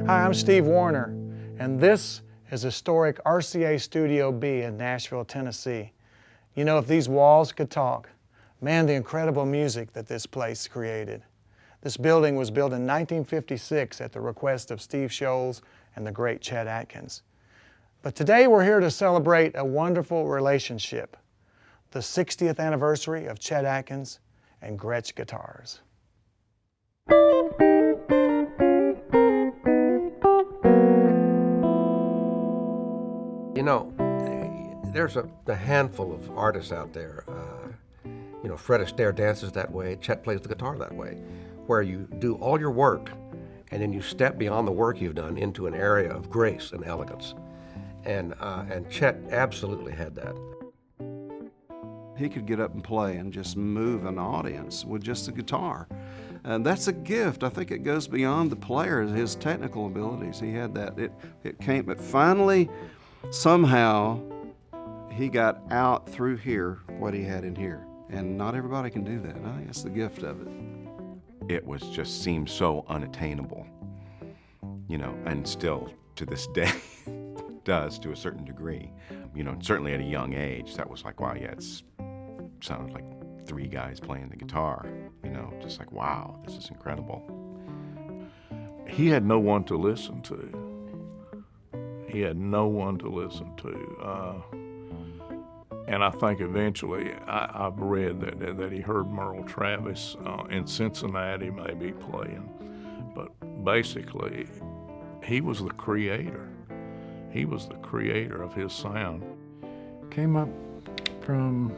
Hi, I'm Steve Wariner, and this is historic RCA Studio B in Nashville, Tennessee. You know, if these walls could talk, man, the incredible music that this place created. This building was built in 1956 at the request of Steve Sholes and the great Chet Atkins. But today we're here to celebrate a wonderful relationship, the 60th anniversary of Chet Atkins and Gretsch guitars. You know, there's a handful of artists out there. You know, Fred Astaire dances that way, Chet plays the guitar that way, where you do all your work and then you step beyond the work you've done into an area of grace and elegance. And Chet absolutely had that. He could get up and play and just move an audience with just a guitar. And that's a gift. I think it goes beyond the player, his technical abilities. He had that. It came, but finally, somehow, he got out through here what he had in here. And not everybody can do that. I think that's the gift of it. It was just seemed so unattainable, you know, and still to this day does to a certain degree. You know, certainly at a young age, that was like, wow, yeah, it sounded like three guys playing the guitar, you know, just like, wow, this is incredible. He had no one to listen to. He had no one to listen to. And I think eventually, I've read that he heard Merle Travis in Cincinnati maybe playing, but basically, he was the creator. He was the creator of his sound. Came up from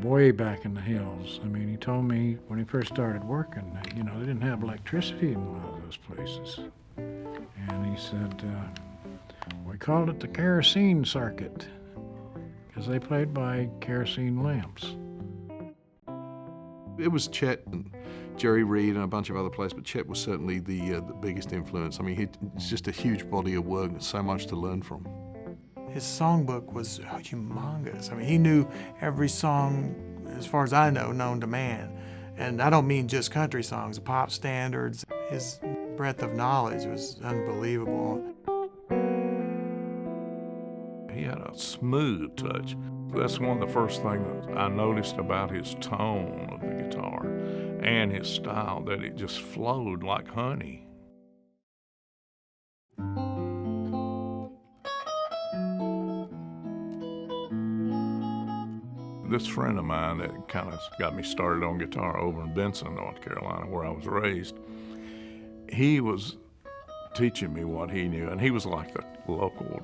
way back in the hills. I mean, he told me when he first started working that, you know, they didn't have electricity in a lot of those places. And he said, we called it the kerosene circuit, because they played by kerosene lamps. It was Chet and Jerry Reed and a bunch of other players, but Chet was certainly the biggest influence. I mean, it's just a huge body of work, so much to learn from. His songbook was humongous. I mean, he knew every song, as far as I know, known to man. And I don't mean just country songs, pop standards. His breadth of knowledge was unbelievable. He had a smooth touch. That's one of the first things that I noticed about his tone of the guitar and his style, that it just flowed like honey. This friend of mine that kind of got me started on guitar over in Benson, North Carolina, where I was raised, he was teaching me what he knew, and he was like the local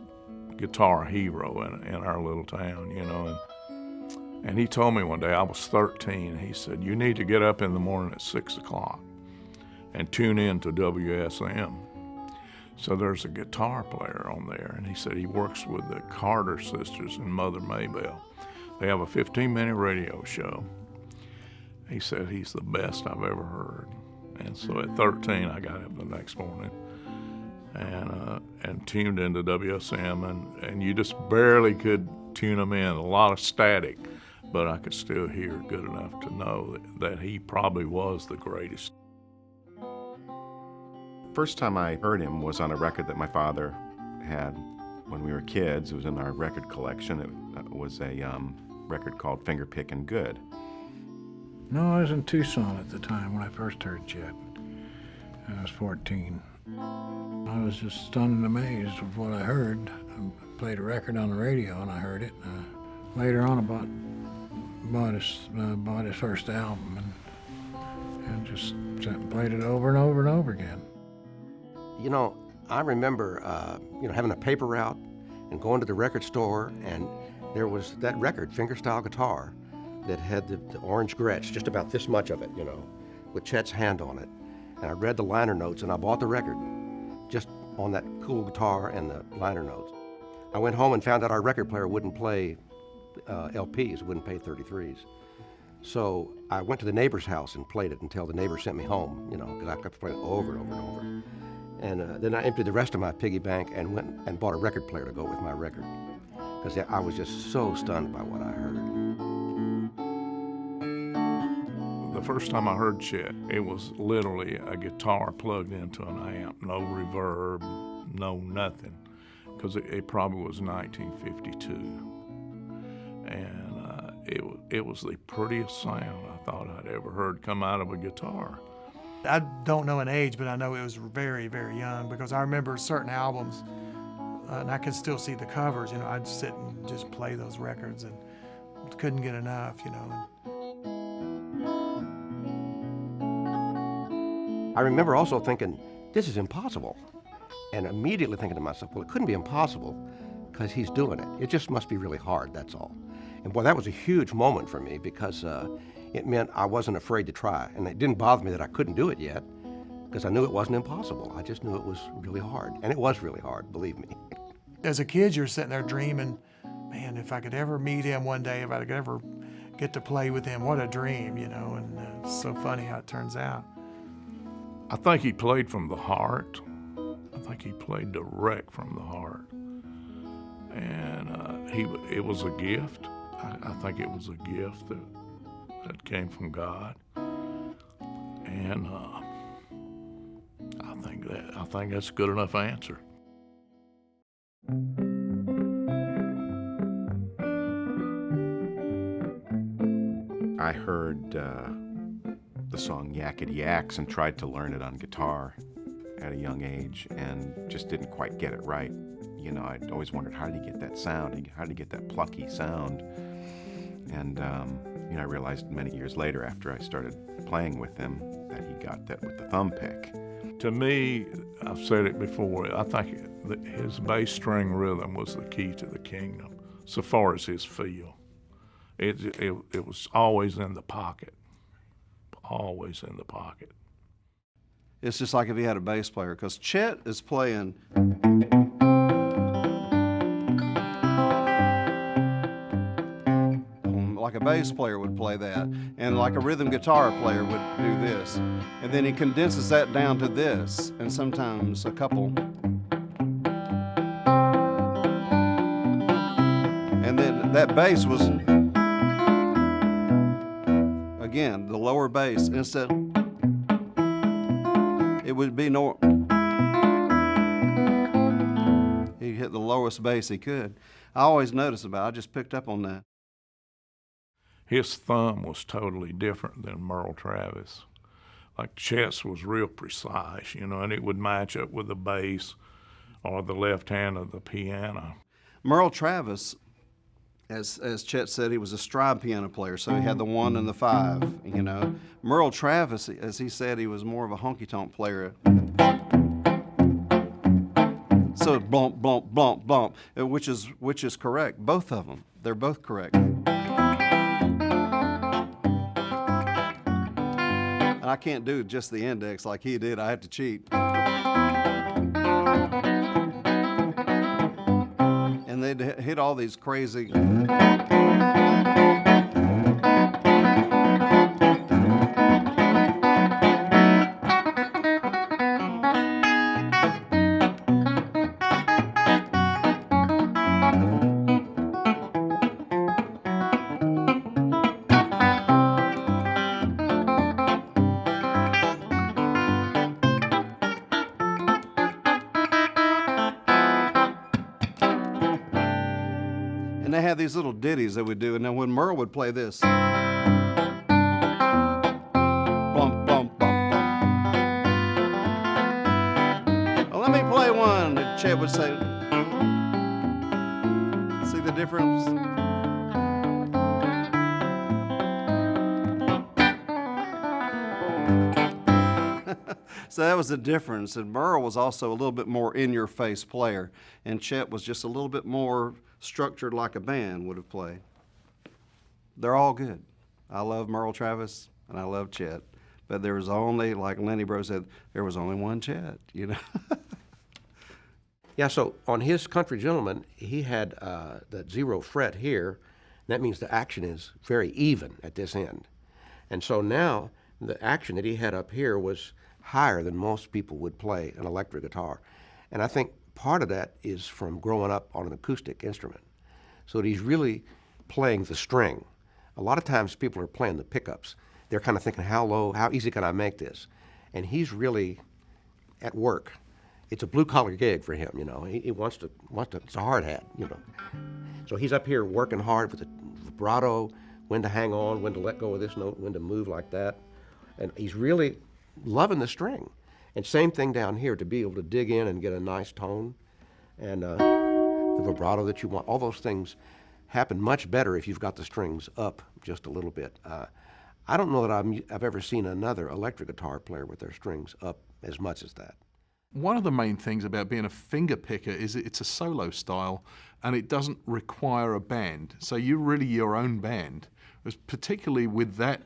guitar hero in our little town, you know. And he told me one day, I was 13, he said, you need to get up in the morning at 6 o'clock and tune in to WSM. So there's a guitar player on there, and he said he works with the Carter sisters and Mother Maybelle. They have a 15-minute radio show. He said he's the best I've ever heard. And so at 13, I got up the next morning and tuned into WSM, and you just barely could tune them in, a lot of static, but I could still hear good enough to know that he probably was the greatest. First time I heard him was on a record that my father had when we were kids. It was in our record collection. It was a record called Fingerpicking Good. No, I was in Tucson at the time when I first heard Chet. I was 14. I was just stunned and amazed with what I heard. I played a record on the radio and I heard it. Later on, I bought his first album and just sat and played it over and over and over again. You know, I remember, having a paper route and going to the record store, and there was that record, Fingerstyle Guitar, that had the orange Gretsch, just about this much of it, you know, with Chet's hand on it. And I read the liner notes, and I bought the record just on that cool guitar and the liner notes. I went home and found out our record player wouldn't play LPs, wouldn't play 33s. So I went to the neighbor's house and played it until the neighbor sent me home, you know, because I kept playing it over and over and over. And then I emptied the rest of my piggy bank and went and bought a record player to go with my record, because I was just so stunned by what I heard. The first time I heard Chet, it was literally a guitar plugged into an amp, no reverb, no nothing, because it probably was 1952. And it was the prettiest sound I thought I'd ever heard come out of a guitar. I don't know an age, but I know it was very, very young, because I remember certain albums, and I can still see the covers, you know, I'd sit and just play those records and couldn't get enough, you know. I remember also thinking, this is impossible. And immediately thinking to myself, well, it couldn't be impossible because he's doing it. It just must be really hard, that's all. And boy, that was a huge moment for me, because it meant I wasn't afraid to try. And it didn't bother me that I couldn't do it yet, because I knew it wasn't impossible. I just knew it was really hard. And it was really hard, believe me. As a kid, you're sitting there dreaming, man, if I could ever meet him one day, if I could ever get to play with him, what a dream, you know, and it's so funny how it turns out. I think he played from the heart. I think he played direct from the heart. And it was a gift. I think it was a gift that came from God. And I think that's a good enough answer. I heard the song Yakety Yaks and tried to learn it on guitar at a young age and just didn't quite get it right. You know, I'd always wondered, how did he get that sound? How did he get that plucky sound? And, you know, I realized many years later after I started playing with him that he got that with the thumb pick. To me, I've said it before, I think his bass string rhythm was the key to the kingdom, so far as his feel. It was always in the pocket, always in the pocket. It's just like if he had a bass player, because Chet is playing. Like a bass player would play that, and like a rhythm guitar player would do this. And then he condenses that down to this, and sometimes a couple. And then that bass was, again, the lower bass, instead, it would be no, he hit the lowest bass he could. I always noticed about it, I just picked up on that. His thumb was totally different than Merle Travis. Like Chet's was real precise, you know, and it would match up with the bass or the left hand of the piano. Merle Travis, as Chet said, he was a stride piano player, so he had the 1 and the 5, you know. Merle Travis, as he said, he was more of a honky-tonk player. So blump, blump, blump, blump, which is correct. Both of them, they're both correct. I can't do just the index like he did. I had to cheat. And they'd hit all these crazy. And they had these little ditties they would do, and then when Merle would play this, bump, bump, bump, bump. Well, let me play one, and Chet would say, see the difference? So that was the difference, and Merle was also a little bit more in-your-face player, and Chet was just a little bit more structured like a band would have played. They're all good. I love Merle Travis and I love Chet, but there was only, like Lenny Bro said, there was only one Chet, you know. Yeah, so on his Country Gentleman, he had that 0 fret here. That means the action is very even at this end. And so now the action that he had up here was higher than most people would play an electric guitar. And I think part of that is from growing up on an acoustic instrument. So that he's really playing the string. A lot of times people are playing the pickups. They're kind of thinking, how low, how easy can I make this? And he's really at work. It's a blue-collar gig for him, you know. He wants to, it's a hard hat, you know. So he's up here working hard with the vibrato, when to hang on, when to let go of this note, when to move like that. And he's really loving the string. And same thing down here, to be able to dig in and get a nice tone. And the vibrato that you want, all those things happen much better if you've got the strings up just a little bit. I don't know that I've ever seen another electric guitar player with their strings up as much as that. One of the main things about being a finger picker is that it's a solo style and it doesn't require a band. So you're really your own band. Particularly with that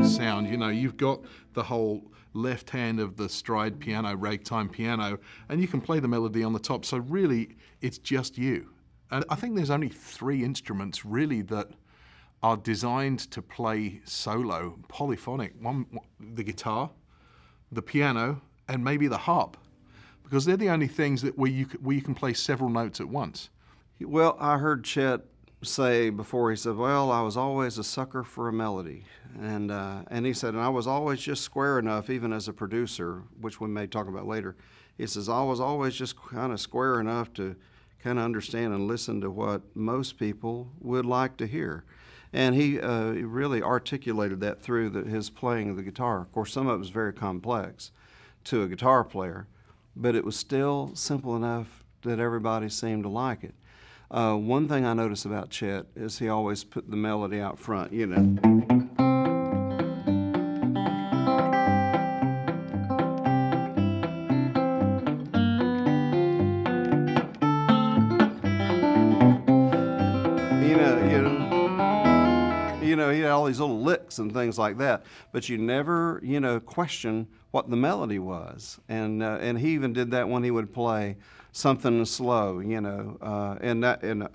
sound, you know, you've got the whole left hand of the stride piano, ragtime piano, and you can play the melody on the top. So really, it's just you. And I think there's only 3 instruments really that are designed to play solo, polyphonic. One, the guitar, the piano, and maybe the harp, because they're the only things that where you can play several notes at once. Well, I heard Chet say before, he said, well, I was always a sucker for a melody. And he said, and I was always just square enough, even as a producer, which we may talk about later. He says, I was always just kind of square enough to kind of understand and listen to what most people would like to hear. And he really articulated that through his playing of the guitar. Of course, some of it was very complex to a guitar player, but it was still simple enough that everybody seemed to like it. One thing I noticed about Chet is he always put the melody out front, you know. You know, he had all these little licks and things like that, but you never, you know, question what the melody was. And he even did that when he would play something slow, you know, and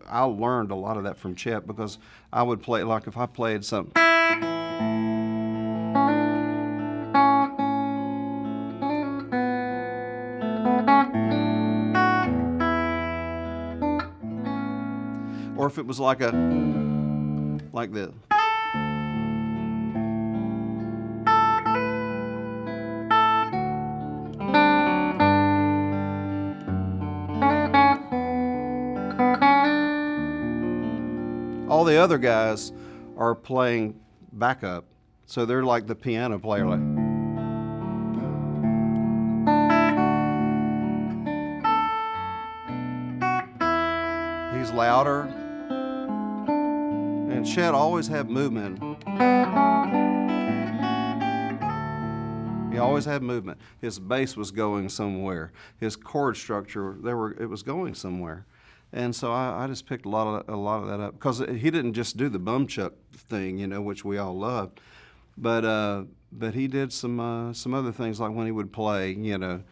I learned a lot of that from Chet, because I would play, like if I played something, or if it was like this. All the other guys are playing backup, so they're like the piano player. Like, he's louder, and Chet always had movement. He always had movement. His bass was going somewhere. His chord structure, it was going somewhere. And so I just picked a lot of that up, because he didn't just do the bum chuck thing, you know, which we all loved, but he did some other things, like when he would play, you know.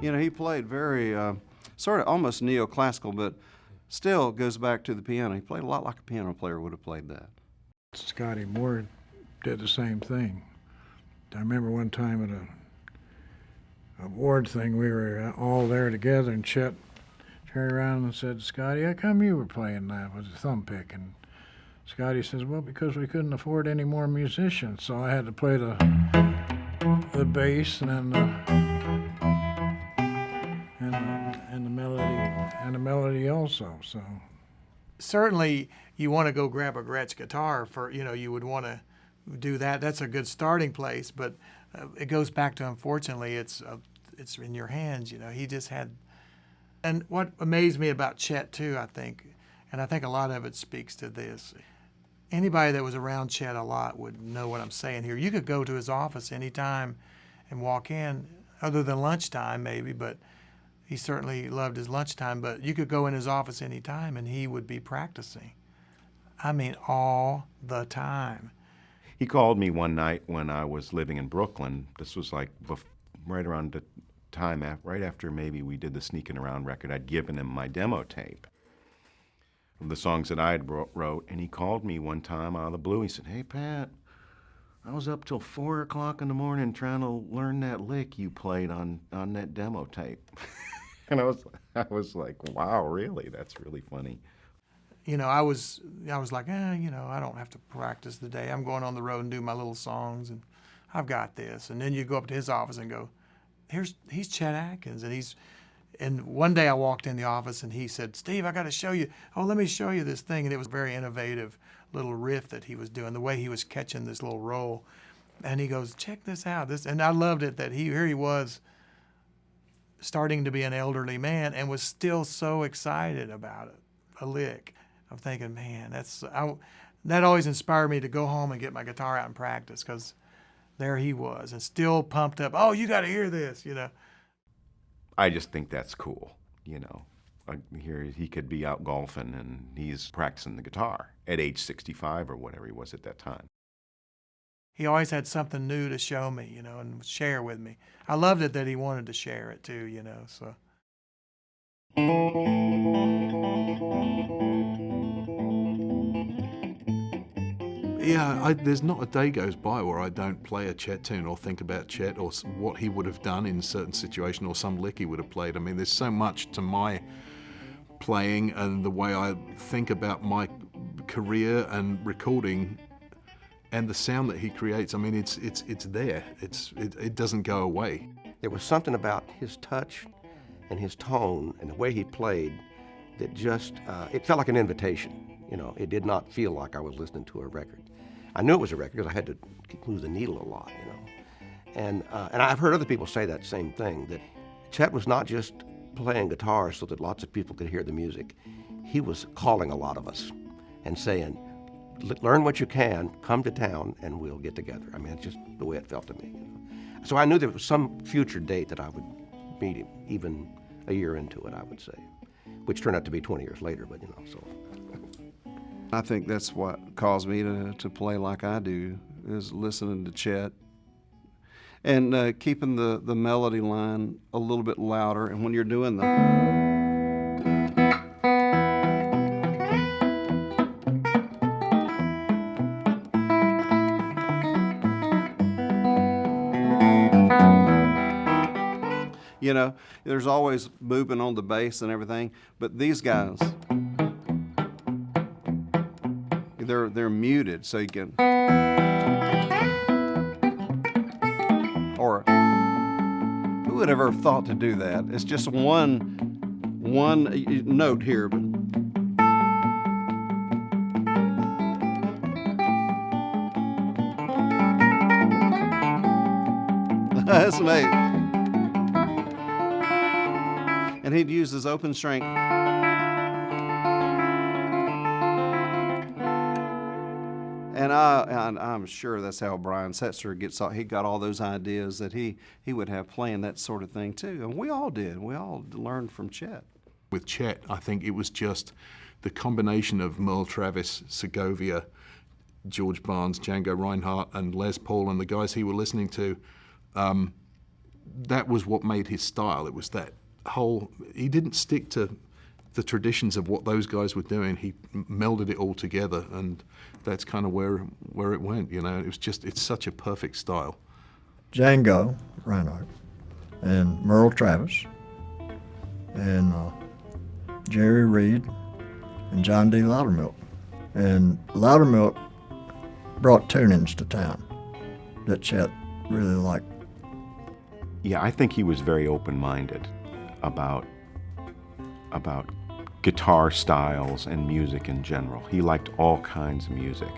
You know, he played very sort of almost neoclassical, but still goes back to the piano. He played a lot like a piano player would have played that. Scotty Moore did the same thing. I remember one time at a award thing, we were all there together, and Chet turned around and said, Scotty, how come you were playing that with a thumb pick? And Scotty says, well, because we couldn't afford any more musicians, so I had to play the bass and then the melody also. So certainly you want to go grab a Gretsch guitar for, you know, you would want to do that. That's a good starting place, but it goes back to, unfortunately, it's in your hands. You know, he just had. And what amazed me about Chet too, I think, and I think a lot of it speaks to this. Anybody that was around Chet a lot would know what I'm saying here. You could go to his office anytime and walk in, other than lunchtime maybe, but he certainly loved his lunchtime, but you could go in his office anytime and he would be practicing. I mean, all the time. He called me one night when I was living in Brooklyn. This was like right around the time, right after maybe we did the Sneaking Around record. I'd given him my demo tape of the songs that I had wrote, and he called me one time out of the blue. He said, "Hey, Pat, I was up till 4 o'clock in the morning trying to learn that lick you played on that demo tape." And I was like, wow, really? That's really funny. You know, I was like, you know, I don't have to practice today. I'm going on the road and do my little songs, and I've got this. And then you go up to his office and go, he's Chet Atkins, and one day I walked in the office and he said, "Steve, I got to show you. Oh, let me show you this thing." And it was a very innovative little riff that he was doing, the way he was catching this little roll. And he goes, "Check this out." And I loved it that here he was, starting to be an elderly man, and was still so excited about it, a lick. I'm thinking, man, that always inspired me to go home and get my guitar out and practice, because there he was, and still pumped up. "Oh, you got to hear this," you know. I just think that's cool, you know. Here he could be out golfing and he's practicing the guitar at age 65 or whatever he was at that time. He always had something new to show me, you know, and share with me. I loved it that he wanted to share it too, you know, so. Yeah, there's not a day goes by where I don't play a Chet tune or think about Chet or what he would have done in a certain situation or some lick he would have played. I mean, there's so much to my playing and the way I think about my career and recording and the sound that he creates. I mean, it's there. It doesn't go away. There was something about his touch and his tone and the way he played that just, it felt like an invitation. You know, it did not feel like I was listening to a record. I knew it was a record because I had to move the needle a lot, you know. And I've heard other people say that same thing, that Chet was not just playing guitar so that lots of people could hear the music. He was calling a lot of us and saying, "Learn what you can, come to town, and we'll get together." I mean, it's just the way it felt to me. You know? So I knew there was some future date that I would meet him, even a year into it, I would say, which turned out to be 20 years later, but you know, so. I think that's what caused me to play like I do, is listening to Chet and keeping the melody line a little bit louder. And when you're doing the you know, there's always movement on the bass and everything, but these guys, they're muted, so you can, or who would have ever thought to do that? It's just one note here, but that's amazing. And he'd use his open string. And I'm sure that's how Brian Setzer he got all those ideas that he would have playing that sort of thing too. And we all did. We all learned from Chet. With Chet, I think it was just the combination of Merle Travis, Segovia, George Barnes, Django Reinhardt, and Les Paul, and the guys he was listening to. That was what made his style. It was that whole, he didn't stick to the traditions of what those guys were doing. He melded it all together, and that's kind of where it went, you know. It's such a perfect style. Django Reinhardt and Merle Travis and Jerry Reed and John D. Loudermilk. And Loudermilk brought tunings to town that Chet really liked. Yeah, I think he was very open-minded about guitar styles and music in general. He liked all kinds of music.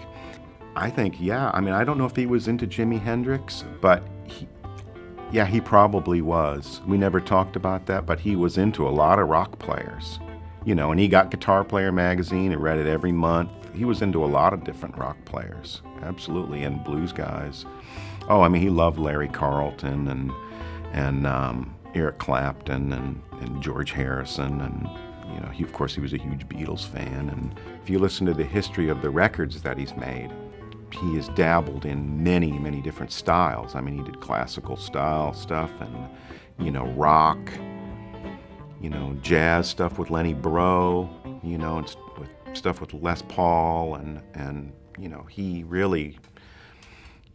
I think, yeah, I mean, I don't know if he was into Jimi Hendrix, but he probably was. We never talked about that, but he was into a lot of rock players, you know, and he got Guitar Player magazine and read it every month. He was into a lot of different rock players, absolutely, and blues guys. Oh, I mean, he loved Larry Carlton and Eric Clapton and George Harrison, and you know, of course he was a huge Beatles fan. And if you listen to the history of the records that he's made, he has dabbled in many, many different styles. I mean, he did classical style stuff and, you know, rock, you know, jazz stuff with Lenny Breau, you know, and stuff with Les Paul, and you know, he really,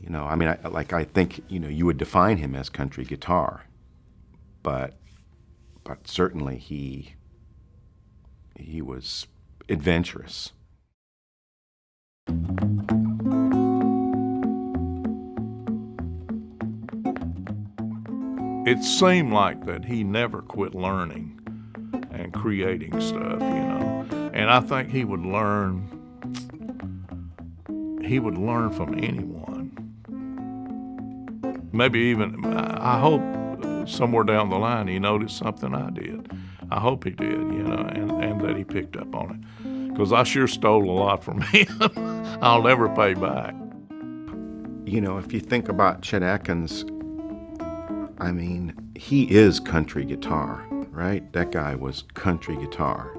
you know, I mean, I think, you know, you would define him as country guitar, but certainly he was adventurous. It seemed like that he never quit learning and creating stuff, you know. And I think he would learn from anyone. Maybe even, I hope somewhere down the line he noticed something I did. I hope he did, you know, and that he picked up on it. Because I sure stole a lot from him. I'll never pay back. You know, if you think about Chet Atkins, I mean, he is country guitar, right? That guy was country guitar.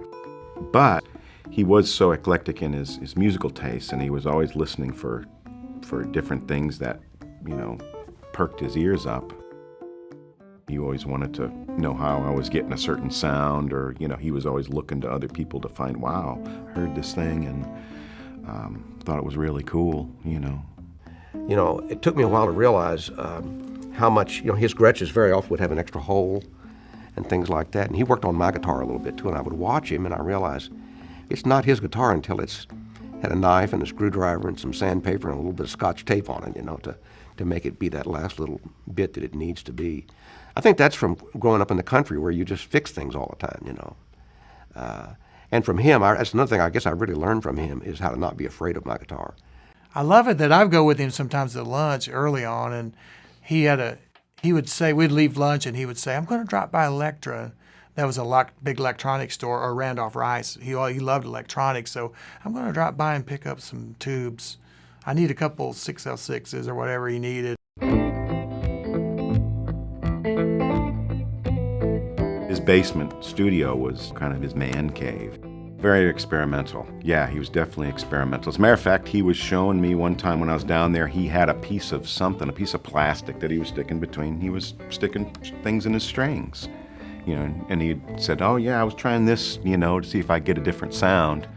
But he was so eclectic in his musical tastes, and he was always listening for different things that, you know, perked his ears up. He always wanted to know how I was getting a certain sound, or, you know, he was always looking to other people to find, wow, I heard this thing and thought it was really cool, you know. You know, it took me a while to realize how much, you know, his Gretches very often would have an extra hole and things like that. And he worked on my guitar a little bit too, and I would watch him and I realized it's not his guitar until it's had a knife and a screwdriver and some sandpaper and a little bit of Scotch tape on it, you know, to make it be that last little bit that it needs to be. I think that's from growing up in the country where you just fix things all the time, you know. And from him, that's another thing I guess I really learned from him is how to not be afraid of my guitar. I love it that I go with him sometimes at lunch early on, and he would say, we'd leave lunch and he would say, I'm going to drop by Electra. That was a big electronics store, or Randolph Rice. He loved electronics, so I'm going to drop by and pick up some tubes. I need a couple 6L6s or whatever he needed. His basement studio was kind of his man cave. Very experimental. Yeah, he was definitely experimental. As a matter of fact, he was showing me one time when I was down there, he had a piece of something, a piece of plastic that he was sticking between. He was sticking things in his strings, you know, and he said, oh yeah, I was trying this, you know, to see if I get a different sound.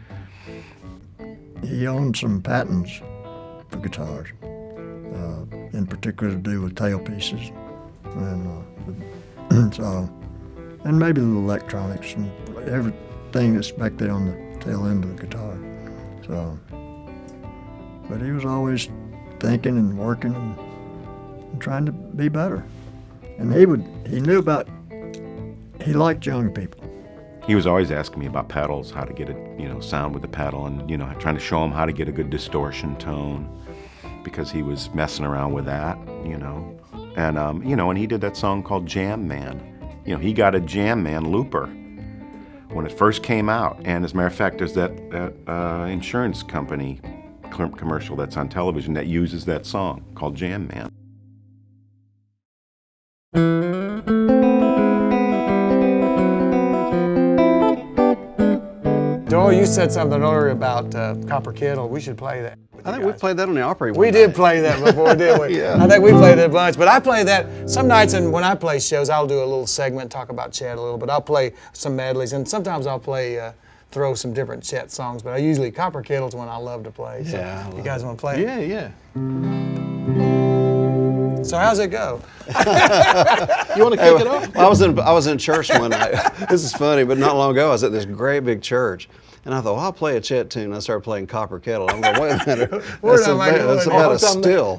He owned some patents for guitars, in particular to do with tailpieces, and and maybe the electronics and everything that's back there on the tail end of the guitar. So, but he was always thinking and working and trying to be better. And he liked young people. He was always asking me about pedals, how to get a, you know, sound with the pedal, and, you know, trying to show him how to get a good distortion tone, because he was messing around with that, you know. And, you know, and he did that song called Jam Man. You know, he got a Jam Man looper when it first came out. And as a matter of fact, there's that insurance company commercial that's on television that uses that song called Jam Man. Doyle, you said something earlier about Copper Kettle. We should play that. I think we played that on the Opry one We did night. play that before, didn't we? Yeah. I think we played it a bunch, but I play that some nights, and when I play shows, I'll do a little segment, talk about Chet a little bit. I'll play some medleys, and sometimes I'll play, throw some different Chet songs, but I usually, Copper Kettle's one I love to play. So Yeah, I you love guys want to play it? Yeah, yeah. So how's it go? You want to kick it off? Well, I was in church one night. This is funny, but not long ago I was at this great big church, and I thought, well, I'll play a Chet tune. I started playing Copper Kettle. I'm going, wait a minute, that's about a still.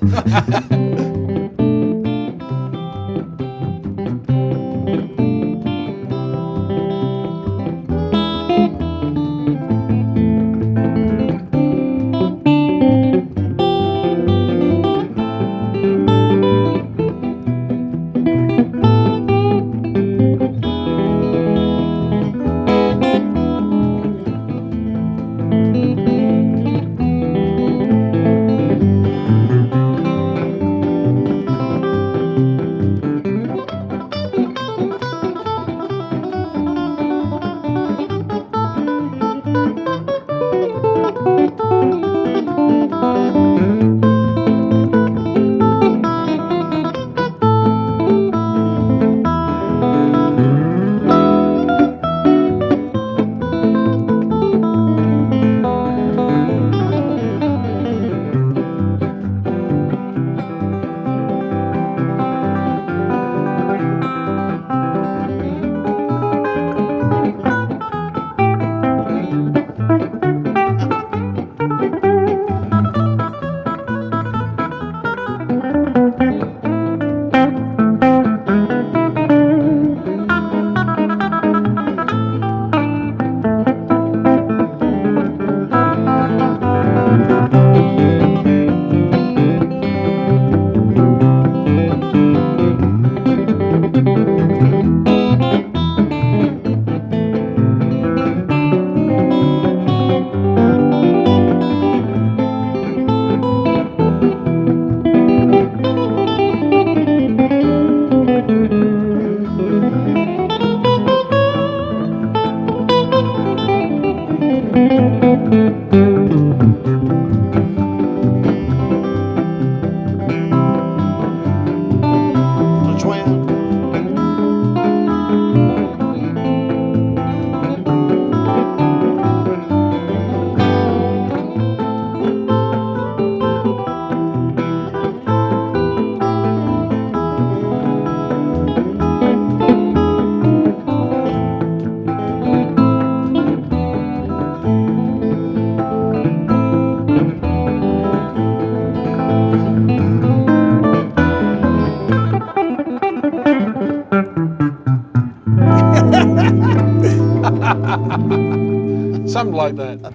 Something like that.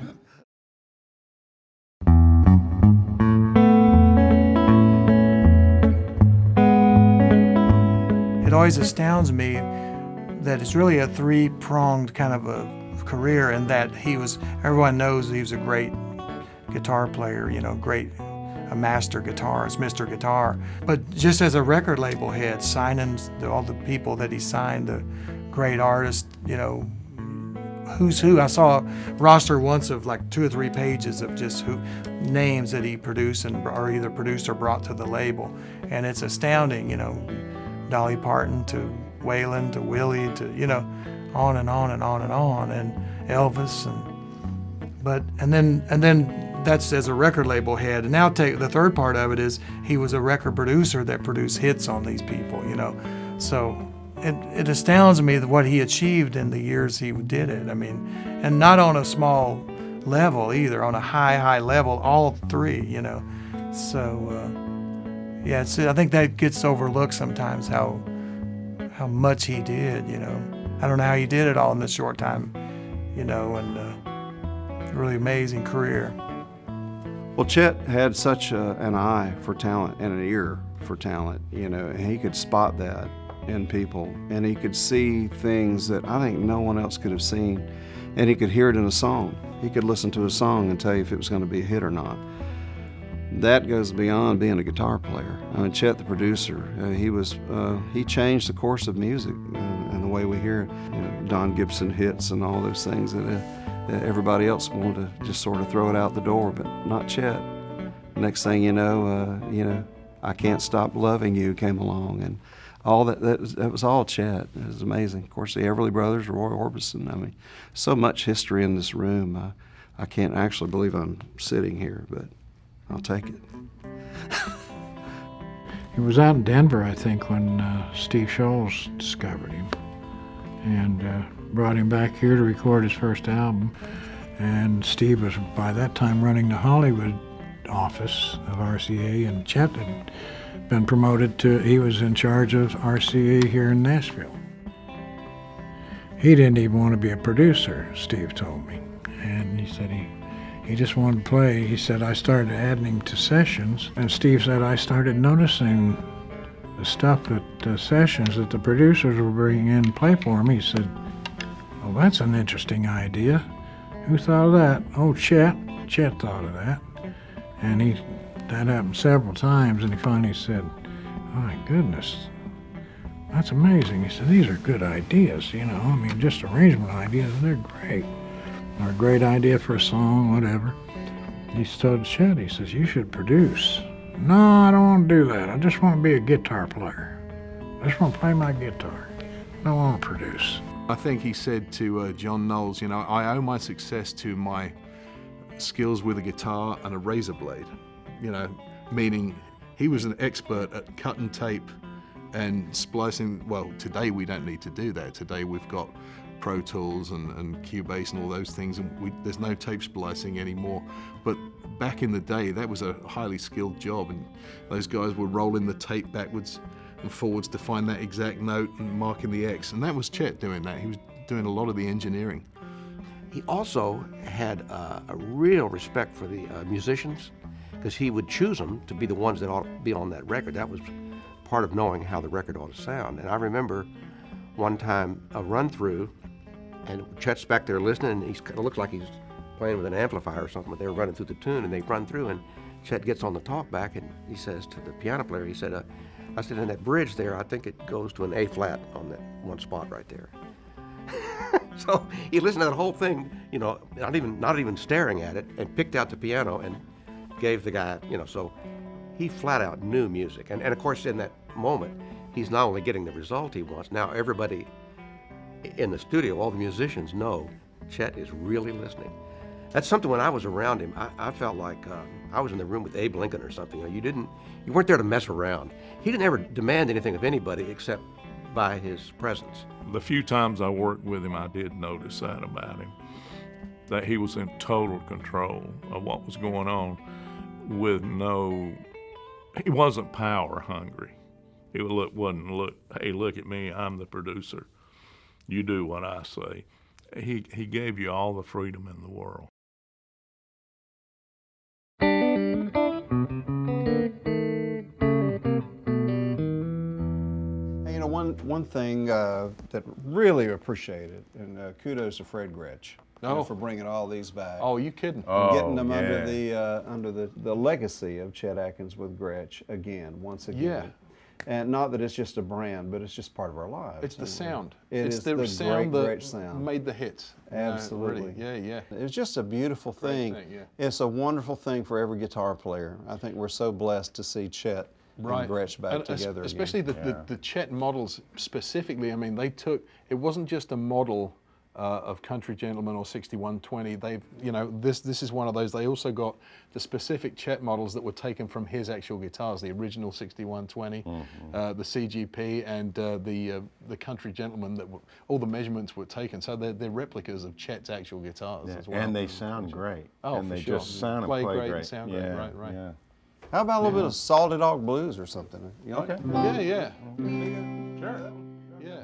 It always astounds me that it's really a three-pronged kind of a career, and that everyone knows he was a great guitar player, you know, a master guitarist, Mr. Guitar. But just as a record label head, signing all the people that he signed, the great artists, you know, who's who. I saw a roster once of like 2 or 3 pages of just names that he produced or either produced or brought to the label. And it's astounding, you know, Dolly Parton to Waylon to Willie to, you know, on and on and on and on, and Elvis, and then that's as a record label head. And now the third part of it is he was a record producer that produced hits on these people, you know. So it astounds me what he achieved in the years he did it. I mean, and not on a small level either, on a high level, all 3, you know. So yeah, I think that gets overlooked sometimes, how much he did, you know. I don't know how he did it all in this short time, you know, and really amazing career. Well, Chet had such an eye for talent and an ear for talent, you know, and he could spot that in people, and he could see things that I think no one else could have seen, and he could hear it in a song. He could listen to a song and tell you if it was going to be a hit or not. That goes beyond being a guitar player. I mean, Chet the Producer, he changed the course of music and the way we hear it. You know, Don Gibson hits and all those things that everybody else wanted to just sort of throw it out the door, but not Chet. Next thing you know, I Can't Stop Loving You came along, and all that was all Chet. It was amazing. Of course, the Everly Brothers, Roy Orbison. I mean, so much history in this room. I can't actually believe I'm sitting here, but I'll take it. He was out in Denver, I think, when Steve Sholes discovered him and brought him back here to record his first album. And Steve was, by that time, running the Hollywood office of RCA, and Chet had been promoted he was in charge of RCA here in Nashville. He didn't even want to be a producer, Steve told me. And he said he just wanted to play. He said, I started adding him to sessions, and Steve said, I started noticing the stuff at the sessions that the producers were bringing in to play for him. He said, well, that's an interesting idea. Who thought of that? Oh, Chet. Chet thought of that. And that happened several times, and he finally said, my goodness, that's amazing. He said, these are good ideas, you know. I mean, just arrangement ideas, they're great. Or a great idea for a song, whatever. He told Chet, he says, you should produce. No, I don't want to do that. I just want to be a guitar player. I just want to play my guitar. I don't want to produce. I think he said to John Knowles, you know, I owe my success to my skills with a guitar and a razor blade, you know, meaning he was an expert at cutting tape and splicing. Well, today we don't need to do that. Today we've got Pro Tools and Cubase and all those things, and there's no tape splicing anymore. But back in the day, that was a highly skilled job, and those guys were rolling the tape backwards and forwards to find that exact note and marking the X, and that was Chet doing that. He was doing a lot of the engineering. He also had a real respect for the musicians, because he would choose them to be the ones that ought to be on that record. That was part of knowing how the record ought to sound. And I remember one time a run-through, and Chet's back there listening, and it looks like he's playing with an amplifier or something, but they were running through the tune, and they run through, and Chet gets on the talkback, and he says to the piano player, he said, I said, in that bridge there, I think it goes to an A flat on that one spot right there. So he listened to that whole thing, you know, not even staring at it, and picked out the piano and gave the guy, you know, so he flat out knew music. And of course, in that moment, he's not only getting the result he wants, now everybody in the studio, all the musicians know Chet is really listening. That's something when I was around him, I felt like I was in the room with Abe Lincoln or something. You know, you weren't there to mess around. He didn't ever demand anything of anybody except by his presence. The few times I worked with him, I did notice that about him, that he was in total control of what was going on with he wasn't power hungry. He wasn't, hey, look at me, I'm the producer. You do what I say. He gave you all the freedom in the world. You know, one thing that really appreciated, and kudos to Fred Gretsch for bringing all these back. Oh, you kidding? Getting them yeah. under the legacy of Chet Atkins with Gretsch once again. Yeah. And not that it's just a brand, but it's just part of our lives. It's the sound. It's the the sound great that Gretsch sound. made the hits. Absolutely. Really. Yeah. It was just a beautiful thing. Yeah. It's a wonderful thing for every guitar player. I think we're so blessed to see Chet and Gretsch back together especially again. the Chet models specifically. I mean, it wasn't just a model of Country Gentleman or 6120. This is one of those. They also got the specific Chet models that were taken from his actual guitars, the original 6120, the CGP, and the Country Gentleman. All the measurements were taken, so they're replicas of Chet's actual guitars as well. And they sound great. Oh, and for they sure. just sound and Play play great great. and sound great. Right. Yeah. How about a little bit of Salty Dog Blues or something? You know? Okay. Yeah. Sure. Yeah.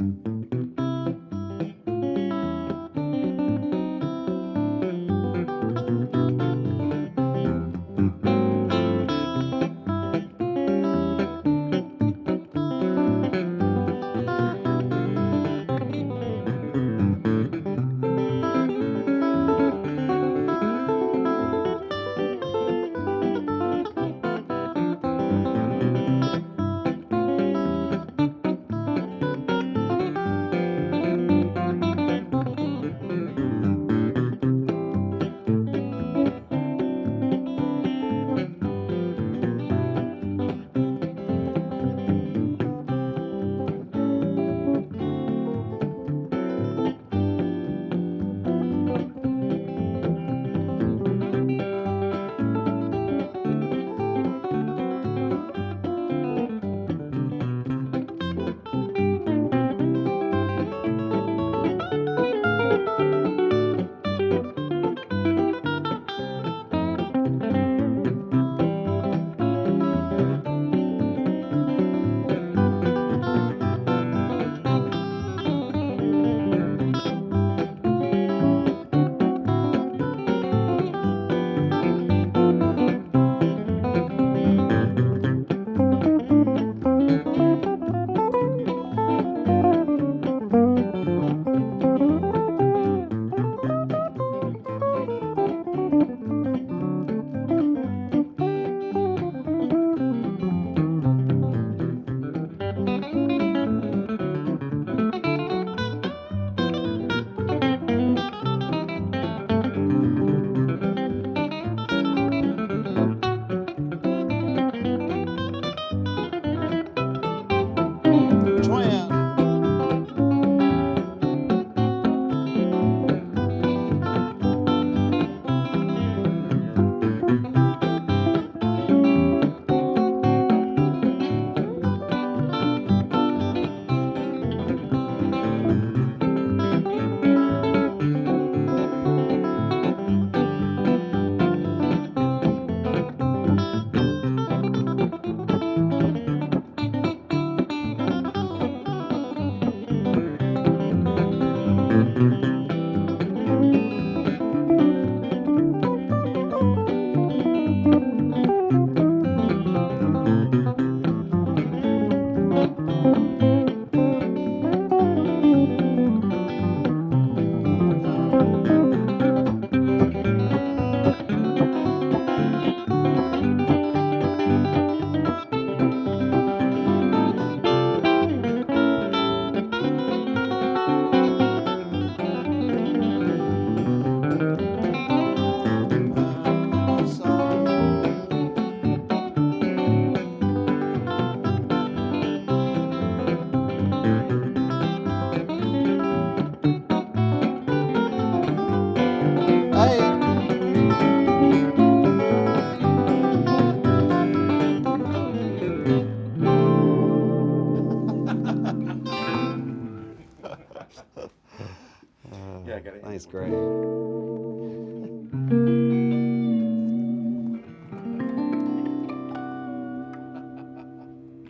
Yeah, I got it. Thanks, great.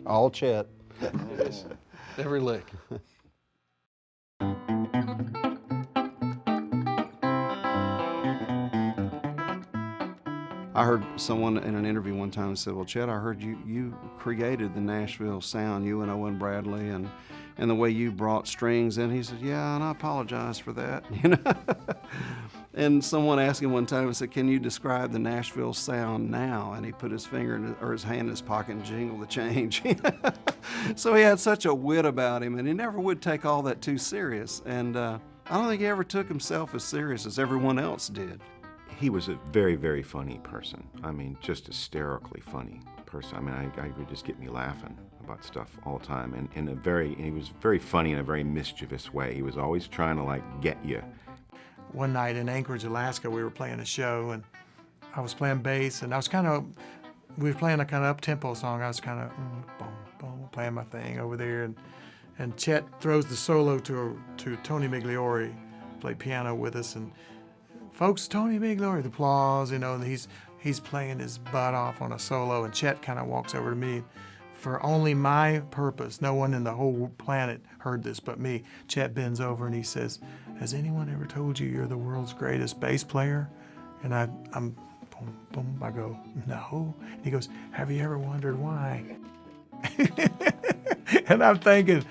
All Chet. Every lick. I heard someone in an interview one time said, well, Chet, I heard you created the Nashville sound, you and Owen Bradley, and the way you brought strings in. He said, yeah, and I apologize for that, you know. And someone asked him one time and said, can you describe the Nashville sound now? And he put his finger or his hand in his pocket and jingled the change. So he had such a wit about him, and he never would take all that too serious. And I don't think he ever took himself as serious as everyone else did. He was a very, very funny person. I mean, just hysterically funny person. I mean, I would just get me laughing about stuff all the time. And he was very funny in a very mischievous way. He was always trying to like get you. One night in Anchorage, Alaska, we were playing a show, and I was playing bass, and we were playing a kind of up-tempo song. I was kind of boom, boom, playing my thing over there, and Chet throws the solo to Tony Migliore, played piano with us, and folks, Tony Migliore, the applause, you know, and he's playing his butt off on a solo, and Chet kind of walks over to me. For only my purpose, no one in the whole planet heard this but me. Chet bends over and he says, has anyone ever told you you're the world's greatest bass player? And I'm boom, boom, I go, no. And he goes, have you ever wondered why? And I'm thinking,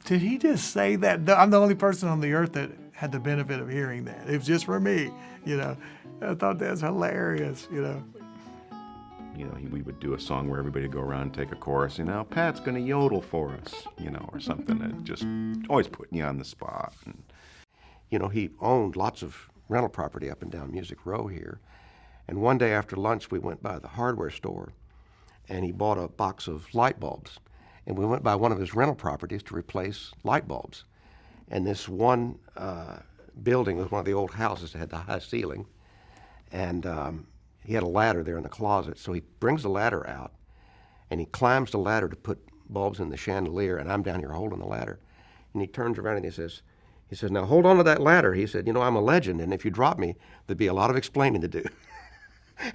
did he just say that? I'm the only person on the earth that had the benefit of hearing that. It was just for me, you know. I thought that's hilarious, you know. You know, we would do a song where everybody would go around and take a chorus, you know, Pat's gonna yodel for us, you know, or something that just always putting you on the spot. And, You know, he owned lots of rental property up and down Music Row here. And one day after lunch, we went by the hardware store, and he bought a box of light bulbs. And we went by one of his rental properties to replace light bulbs. And this one building was one of the old houses that had the high ceiling. And he had a ladder there in the closet. So he brings the ladder out, and he climbs the ladder to put bulbs in the chandelier, and I'm down here holding the ladder. And he turns around and he says, now hold on to that ladder. He said, you know, I'm a legend, and if you drop me, there'd be a lot of explaining to do.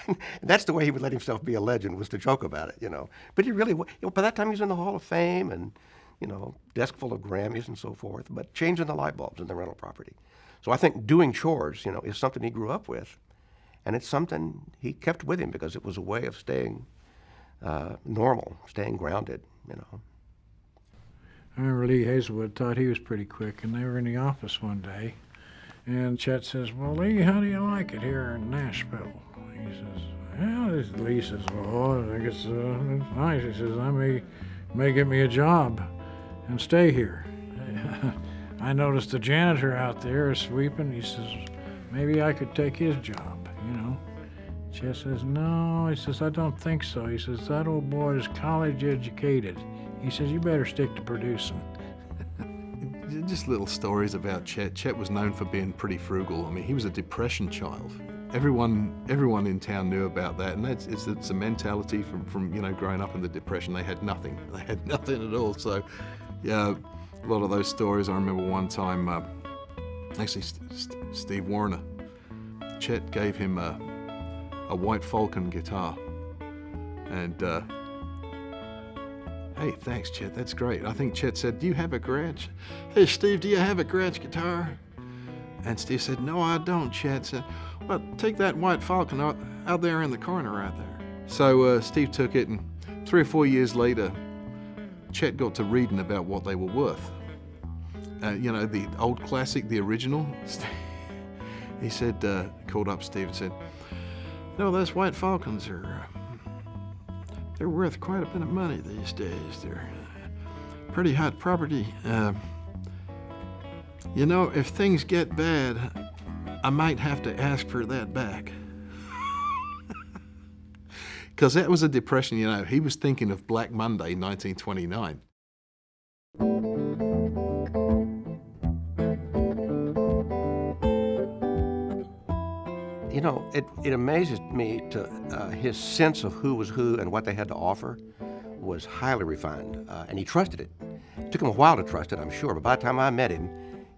And that's the way he would let himself be a legend, was to joke about it, you know. But he really, you know, by that time he was in the Hall of Fame and, you know, desk full of Grammys and so forth, but changing the light bulbs in the rental property. So I think doing chores, you know, is something he grew up with. And it's something he kept with him because it was a way of staying normal, staying grounded, you know. I remember Lee Hazelwood thought he was pretty quick, and they were in the office one day, and Chet says, well, Lee, how do you like it here in Nashville? He says, well, Lee says, well, I think it's nice. He says, I may get me a job and stay here. I noticed the janitor out there is sweeping. He says, maybe I could take his job, you know. Chet says, no. He says, I don't think so. He says, that old boy is college educated. He says, you better stick to producing. Just little stories about Chet. Chet was known for being pretty frugal. I mean, he was a Depression child. Everyone in town knew about that, and it's a mentality from you know, growing up in the Depression. They had nothing. They had nothing at all. So, yeah, a lot of those stories. I remember one time, actually, Steve Wariner, Chet gave him a White Falcon guitar, and hey, thanks, Chet, that's great. I think Chet said, do you have a Gretsch? Hey, Steve, do you have a Gretsch guitar? And Steve said, no, I don't. Chet said, well, take that White Falcon out there in the corner right there. So Steve took it, and 3 or 4 years later, Chet got to reading about what they were worth. You know, the old classic, the original. He said, called up Steve and said, no, those White Falcons are... they're worth quite a bit of money these days. They're pretty hot property. You know, if things get bad, I might have to ask for that back. Because that was a Depression, you know. He was thinking of Black Monday, 1929. You know, it amazes me to his sense of who was who and what they had to offer was highly refined, and he trusted it. It took him a while to trust it, I'm sure, but by the time I met him,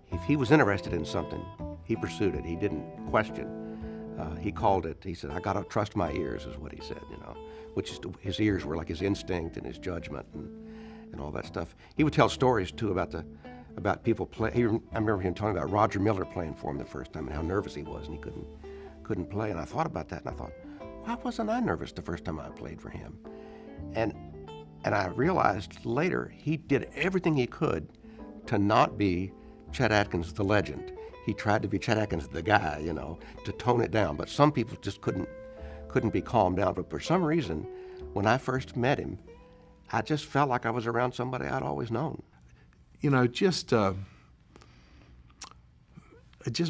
he if he was interested in something, he pursued it. He didn't question. He called it, he said, I gotta trust my ears, is what he said, you know, which is, his ears were like his instinct and his judgment and all that stuff. He would tell stories too about people play. I remember him talking about Roger Miller playing for him the first time and how nervous he was and he couldn't play. And I thought about that and I thought, why wasn't I nervous the first time I played for him? And I realized later he did everything he could to not be Chet Atkins the legend. He tried to be Chet Atkins the guy, you know, to tone it down. But some people just couldn't be calmed down. But for some reason, when I first met him, I just felt like I was around somebody I'd always known. You know, just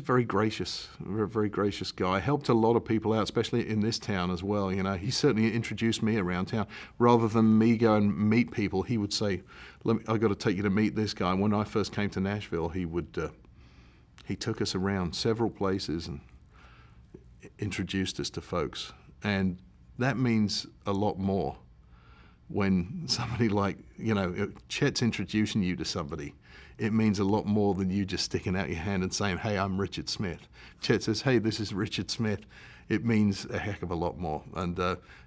very gracious, very gracious guy. Helped a lot of people out, especially in this town as well. You know, he certainly introduced me around town. Rather than me go and meet people, he would say, I got to take you to meet this guy. When I first came to Nashville, he took us around several places and introduced us to folks. And that means a lot more when somebody like, you know, Chet's introducing you to somebody. It means a lot more than you just sticking out your hand and saying, hey, I'm Richard Smith. Chet says, hey, this is Richard Smith. It means a heck of a lot more. And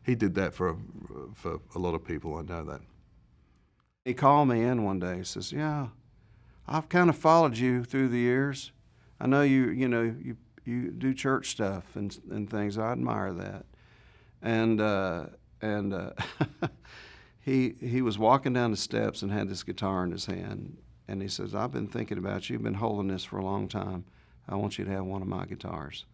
he did that for a lot of people, I know that. He called me in one day. He says, yeah, I've kind of followed you through the years. I know you do church stuff and things. I admire that. And he was walking down the steps and had this guitar in his hand. And he says, I've been thinking about you. You've been holding this for a long time. I want you to have one of my guitars.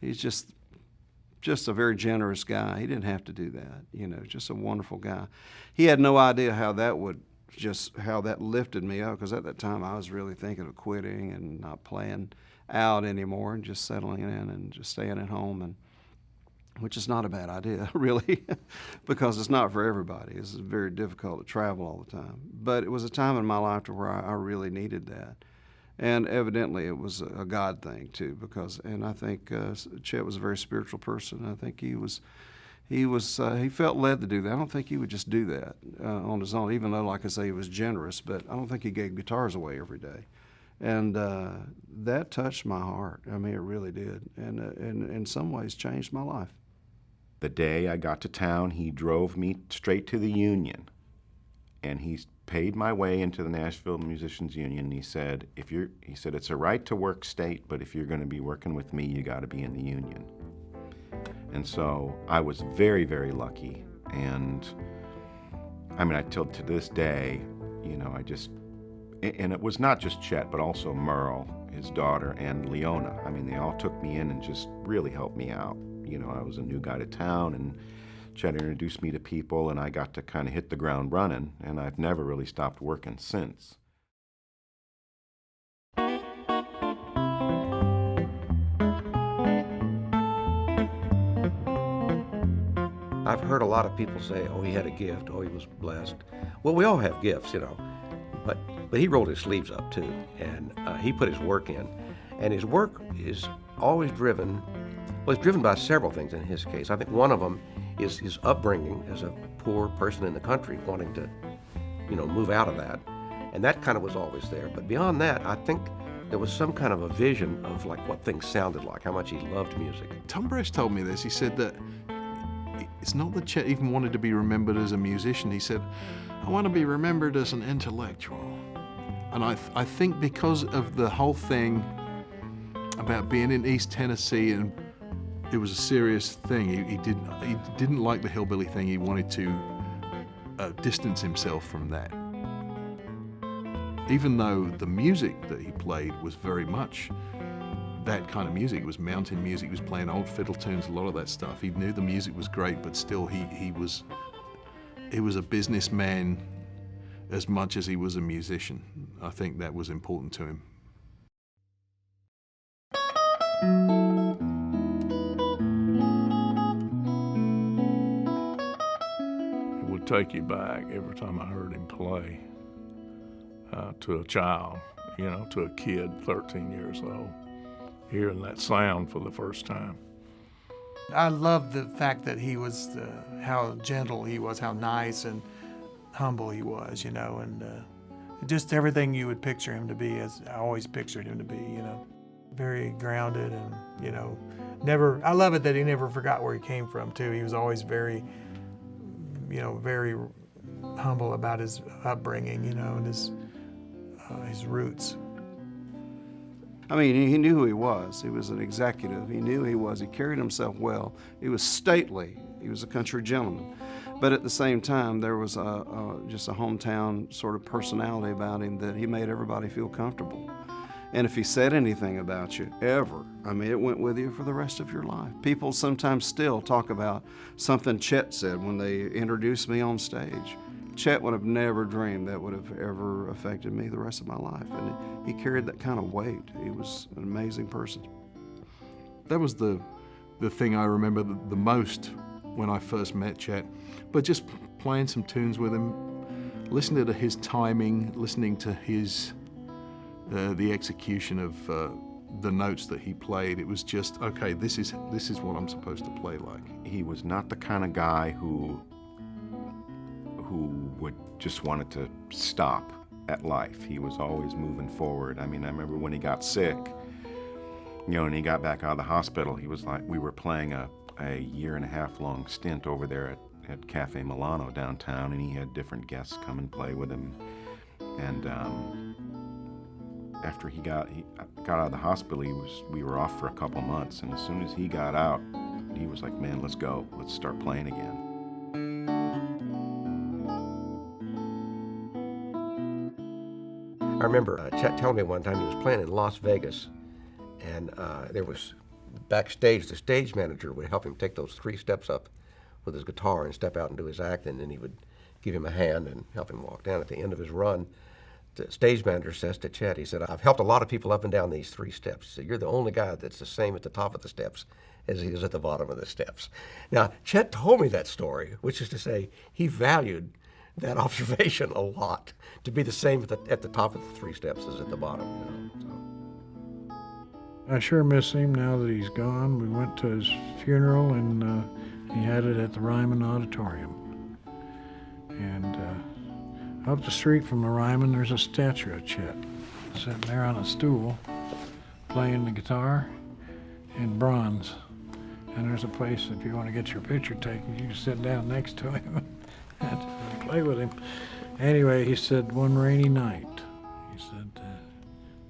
He's just a very generous guy. He didn't have to do that, you know, just a wonderful guy. He had no idea how that lifted me up, because at that time I was really thinking of quitting and not playing out anymore and just settling in and just staying at home, and which is not a bad idea, really, because it's not for everybody. It's very difficult to travel all the time. But it was a time in my life to where I really needed that. And evidently it was a God thing too, and I think Chet was a very spiritual person. I think he felt led to do that. I don't think he would just do that on his own, even though, like I say, he was generous, but I don't think he gave guitars away every day. And that touched my heart. I mean, it really did, and in some ways changed my life. The day I got to town, he drove me straight to the union, and he paid my way into the Nashville Musicians Union. He said, it's a right to work state, but if you're going to be working with me, you got to be in the union. And so I was very, very lucky. And I mean, till to this day, you know, and it was not just Chet, but also Merle, his daughter, and Leona. I mean, they all took me in and just really helped me out. You know, I was a new guy to town, and Chet introduced me to people, and I got to kind of hit the ground running, and I've never really stopped working since. I've heard a lot of people say, oh, he had a gift, oh, he was blessed. Well, we all have gifts, you know, but he rolled his sleeves up too, and he put his work in. And his work is always driven by several things in his case. I think one of them is his upbringing as a poor person in the country wanting to, you know, move out of that. And that kind of was always there. But beyond that, I think there was some kind of a vision of like what things sounded like, how much he loved music. Tom Bresch told me this. He said that it's not that Chet even wanted to be remembered as a musician. He said, I want to be remembered as an intellectual. And I think because of the whole thing about being in East Tennessee, and it was a serious thing. He didn't like the hillbilly thing. He wanted to distance himself from that. Even though the music that he played was very much that kind of music. It was mountain music. He was playing old fiddle tunes, a lot of that stuff. He knew the music was great, but still he was a businessman as much as he was a musician. I think that was important to him. It would take you back every time I heard him play to a child, you know, to a kid 13 years old, hearing that sound for the first time. I love the fact that he was, how gentle he was, how nice and humble he was, you know, and just everything you would picture him to be, as I always pictured him to be, very grounded and, never, I love it that he never forgot where he came from too. He was always very, very humble about his upbringing, and his roots. I mean, he knew who he was. He was an executive. He knew who he was. He carried himself well. He was stately. He was a country gentleman. But at the same time, there was just a hometown sort of personality about him that he made everybody feel comfortable. And if he said anything about you, ever, I mean, it went with you for the rest of your life. People sometimes still talk about something Chet said when they introduced me on stage. Chet would have never dreamed that would have ever affected me the rest of my life. And he carried that kind of weight. He was an amazing person. That was the thing I remember the most when I first met Chet. But just playing some tunes with him, listening to his timing, listening to his the execution of the notes that he played, it was just, okay, this is what I'm supposed to play like. He was not the kind of guy who would just wanted to stop at life. He was always moving forward. I mean, I remember when he got sick, and he got back out of the hospital, he was like, we were playing a 1.5-year long stint over there at Cafe Milano downtown, and he had different guests come and play with him. And after he got out of the hospital, we were off for a couple months, and as soon as he got out, he was like, man, let's go. Let's start playing again. I remember Chet telling me one time he was playing in Las Vegas, and there was backstage, the stage manager would help him take those 3 steps up with his guitar and step out and do his act, and then he would give him a hand and help him walk down. At the end of his run, the stage manager says to Chet, he said, I've helped a lot of people up and down these 3 steps. He said, you're the only guy that's the same at the top of the steps as he is at the bottom of the steps. Now, Chet told me that story, which is to say he valued that observation a lot, to be the same at the top of the 3 steps as at the bottom. So. I sure miss him now that he's gone. We went to his funeral, and he had it at the Ryman Auditorium. And up the street from the Ryman, there's a statue of Chet sitting there on a stool, playing the guitar in bronze. And there's a place, if you want to get your picture taken, you can sit down next to him and play with him. Anyway, he said one rainy night, he said,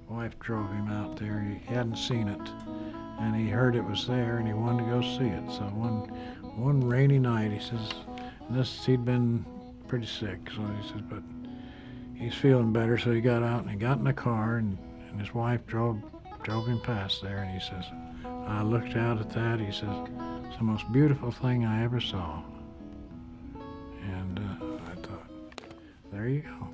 wife drove him out there. He hadn't seen it, and he heard it was there, and he wanted to go see it. So one rainy night, he says, he'd been pretty sick, so he said, but he's feeling better. So he got out and he got in the car, and his wife drove him past there, and he says, I looked out at that. He says, it's the most beautiful thing I ever saw. And I thought, there you go.